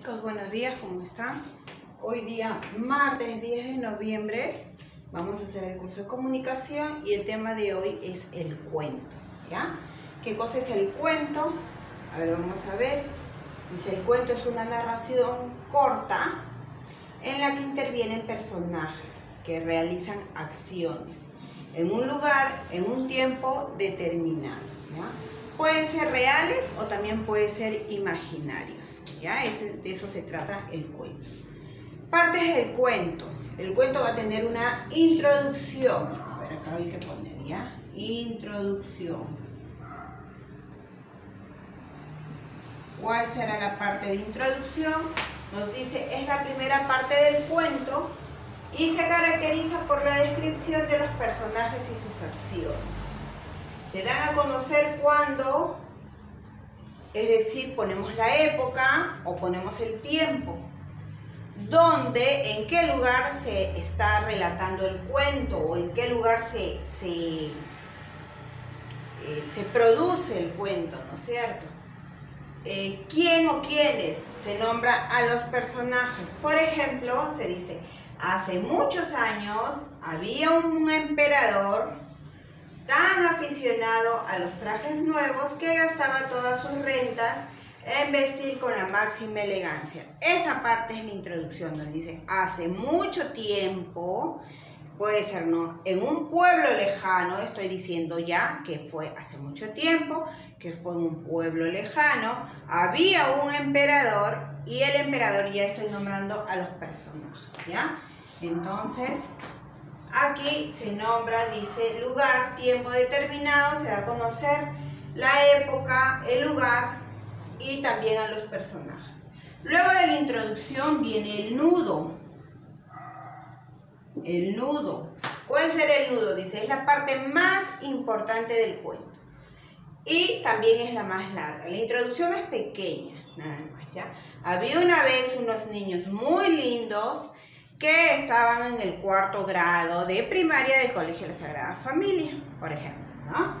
chicos, buenos días, ¿cómo están? Hoy día, martes 10 de noviembre, vamos a hacer el curso de comunicación y el tema de hoy es el cuento, ¿ya? ¿Qué cosa es el cuento? A ver, vamos a ver. Dice, el cuento es una narración corta en la que intervienen personajes que realizan acciones en un lugar, en un tiempo determinado, ¿ya? Pueden ser reales o también pueden ser imaginarios, ¿ya? De eso se trata el cuento. Partes del cuento. El cuento va a tener una introducción. A ver, acá hay que poner, ¿ya? Introducción. ¿Cuál será la parte de introducción? Nos dice, es la primera parte del cuento y se caracteriza por la descripción de los personajes y sus acciones. Se dan a conocer cuando, es decir, ponemos la época o ponemos el tiempo, dónde, en qué lugar se está relatando el cuento o en qué lugar se produce el cuento, ¿no es cierto? ¿Quién o quiénes? Se nombra a los personajes. Por ejemplo, se dice, hace muchos años había un emperador tan aficionado a los trajes nuevos que gastaba todas sus rentas en vestir con la máxima elegancia. Esa parte es la introducción, nos dice, hace mucho tiempo, puede ser no, en un pueblo lejano, estoy diciendo ya que fue hace mucho tiempo, que fue en un pueblo lejano, había un emperador y el emperador, ya estoy nombrando a los personajes, ¿ya? Entonces, aquí se nombra, dice, lugar, tiempo determinado, se da a conocer la época, el lugar y también a los personajes. Luego de la introducción viene el nudo. El nudo. ¿Cuál será el nudo? Dice, es la parte más importante del cuento. Y también es la más larga. La introducción es pequeña, nada más, ¿ya? Había una vez unos niños muy lindos que estaban en el 4º grado de primaria del Colegio de la Sagrada Familia, por ejemplo, ¿no?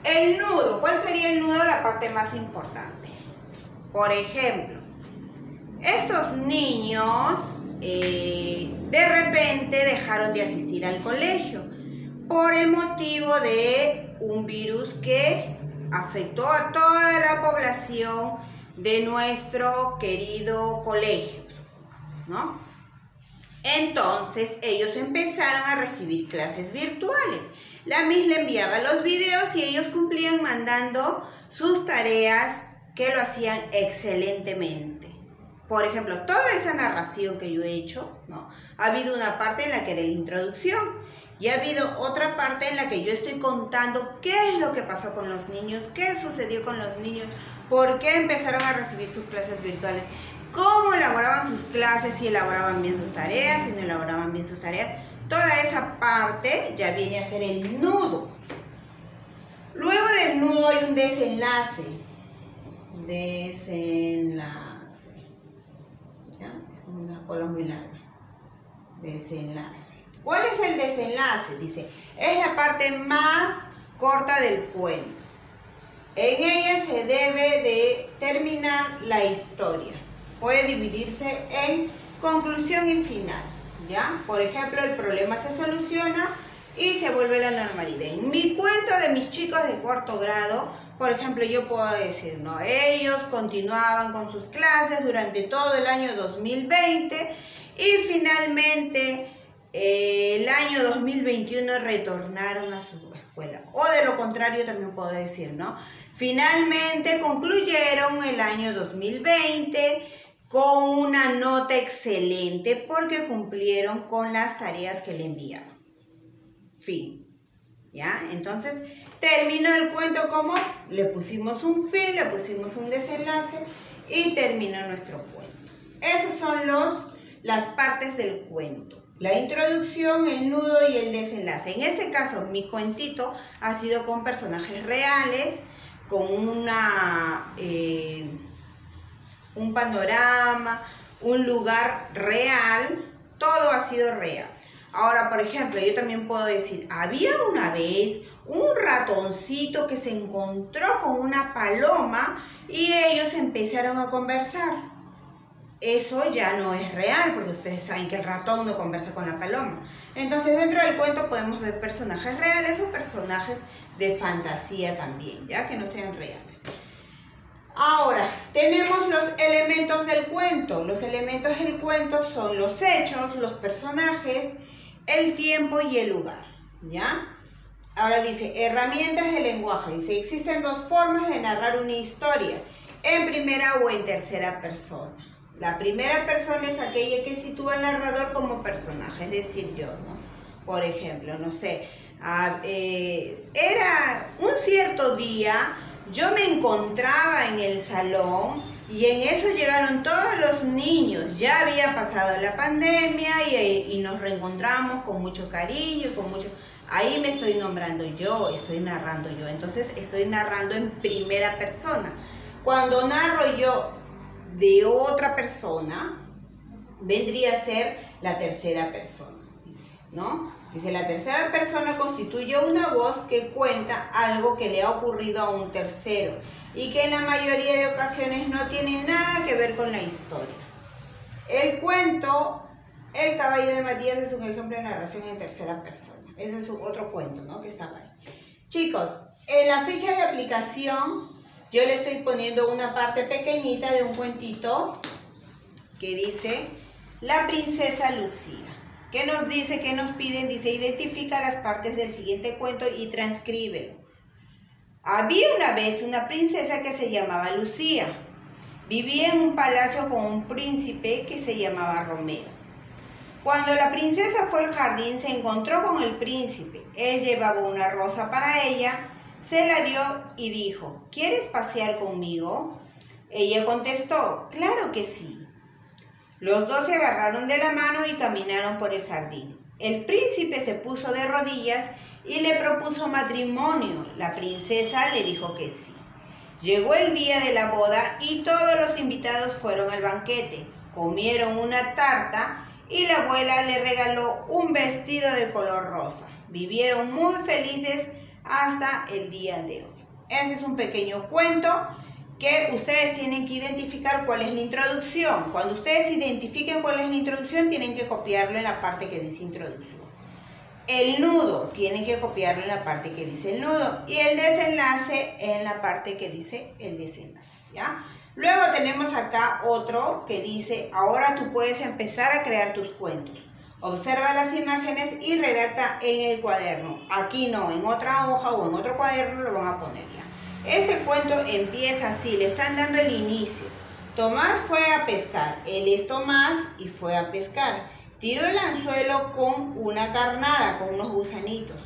El nudo, ¿cuál sería el nudo? La parte más importante. Por ejemplo, estos niños de repente dejaron de asistir al colegio por el motivo de un virus que afectó a toda la población de nuestro querido colegio, ¿no? Entonces ellos empezaron a recibir clases virtuales. La Miss le enviaba los videos y ellos cumplían mandando sus tareas que lo hacían excelentemente. Por ejemplo, toda esa narración que yo he hecho, ¿no? Ha habido una parte en la que era la introducción y ha habido otra parte en la que yo estoy contando qué es lo que pasó con los niños, qué sucedió con los niños, por qué empezaron a recibir sus clases virtuales, cómo elaboraban sus clases, si elaboraban bien sus tareas, si no elaboraban bien sus tareas. Toda esa parte ya viene a ser el nudo. Luego del nudo hay un desenlace. Desenlace. ¿Ya? Es una cola muy larga. Desenlace. ¿Cuál es el desenlace? Dice, es la parte más corta del cuento. En ella se debe de terminar la historia. Puede dividirse en conclusión y final, ¿ya? Por ejemplo, el problema se soluciona y se vuelve la normalidad. En mi cuento de mis chicos de 4º grado, por ejemplo, yo puedo decir, ¿no? Ellos continuaban con sus clases durante todo el año 2020 y finalmente el año 2021 retornaron a su escuela. O de lo contrario también puedo decir, ¿no? Finalmente concluyeron el año 2020 con una nota excelente porque cumplieron con las tareas que le enviaban. Fin. ¿Ya? Entonces, terminó el cuento como le pusimos un fin, le pusimos un desenlace y terminó nuestro cuento. Esas son las partes del cuento. La introducción, el nudo y el desenlace. En este caso, mi cuentito ha sido con personajes reales, con un panorama, un lugar real, todo ha sido real. Ahora, por ejemplo, yo también puedo decir, había una vez un ratoncito que se encontró con una paloma y ellos empezaron a conversar. eso ya no es real, porque ustedes saben que el ratón no conversa con la paloma. Entonces dentro del cuento podemos ver personajes reales o personajes de fantasía también, ya que no sean reales. Ahora, tenemos los elementos del cuento. Los elementos del cuento son los hechos, los personajes, el tiempo y el lugar, ¿ya? Ahora dice, herramientas de lenguaje. Dice, existen dos formas de narrar una historia, en primera o en tercera persona. La primera persona es aquella que sitúa al narrador como personaje, es decir, yo, ¿no? Por ejemplo, no sé, era un cierto día, yo me encontraba en el salón y en eso llegaron todos los niños. Ya había pasado la pandemia y nos reencontramos con mucho cariño y con mucho... Ahí me estoy nombrando yo, estoy narrando yo. Entonces estoy narrando en primera persona. Cuando narro yo de otra persona, vendría a ser la tercera persona, dice, ¿no? Dice, la tercera persona constituye una voz que cuenta algo que le ha ocurrido a un tercero y que en la mayoría de ocasiones no tiene nada que ver con la historia. El cuento El caballo de Matías es un ejemplo de narración en tercera persona. Ese es otro cuento, ¿no? Que está ahí. Chicos, en la ficha de aplicación yo le estoy poniendo una parte pequeñita de un cuentito que dice La princesa Lucía. ¿Qué nos dice? ¿Qué nos piden? Dice, identifica las partes del siguiente cuento y transcríbelo. Había una vez una princesa que se llamaba Lucía. Vivía en un palacio con un príncipe que se llamaba Romeo. Cuando la princesa fue al jardín, se encontró con el príncipe. Él llevaba una rosa para ella, se la dio y dijo, ¿quieres pasear conmigo? Ella contestó, claro que sí. Los dos se agarraron de la mano y caminaron por el jardín. El príncipe se puso de rodillas y le propuso matrimonio. La princesa le dijo que sí. Llegó el día de la boda y todos los invitados fueron al banquete. Comieron una tarta y la abuela le regaló un vestido de color rosa. Vivieron muy felices hasta el día de hoy. Ese es un pequeño cuento que ustedes tienen que identificar cuál es la introducción. Cuando ustedes identifiquen cuál es la introducción, tienen que copiarlo en la parte que dice introducción. El nudo, tienen que copiarlo en la parte que dice el nudo. Y el desenlace en la parte que dice el desenlace, ¿ya? Luego tenemos acá otro que dice, ahora tú puedes empezar a crear tus cuentos. Observa las imágenes y redacta en el cuaderno. Aquí no, en otra hoja o en otro cuaderno lo van a poner ya. Este cuento empieza así, le están dando el inicio. Tomás fue a pescar, él es Tomás y fue a pescar. Tiró el anzuelo con una carnada, con unos gusanitos.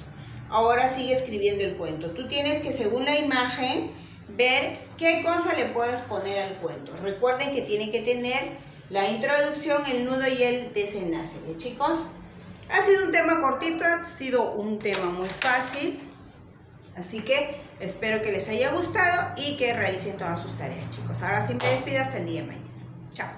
Ahora sigue escribiendo el cuento. Tú tienes que, según la imagen, ver qué cosa le puedes poner al cuento. Recuerden que tiene que tener la introducción, el nudo y el desenlace. ¿Ve, chicos? Ha sido un tema cortito, ha sido un tema muy fácil. Así que espero que les haya gustado y que realicen todas sus tareas, chicos. Ahora sí me despido hasta el día de mañana. Chao.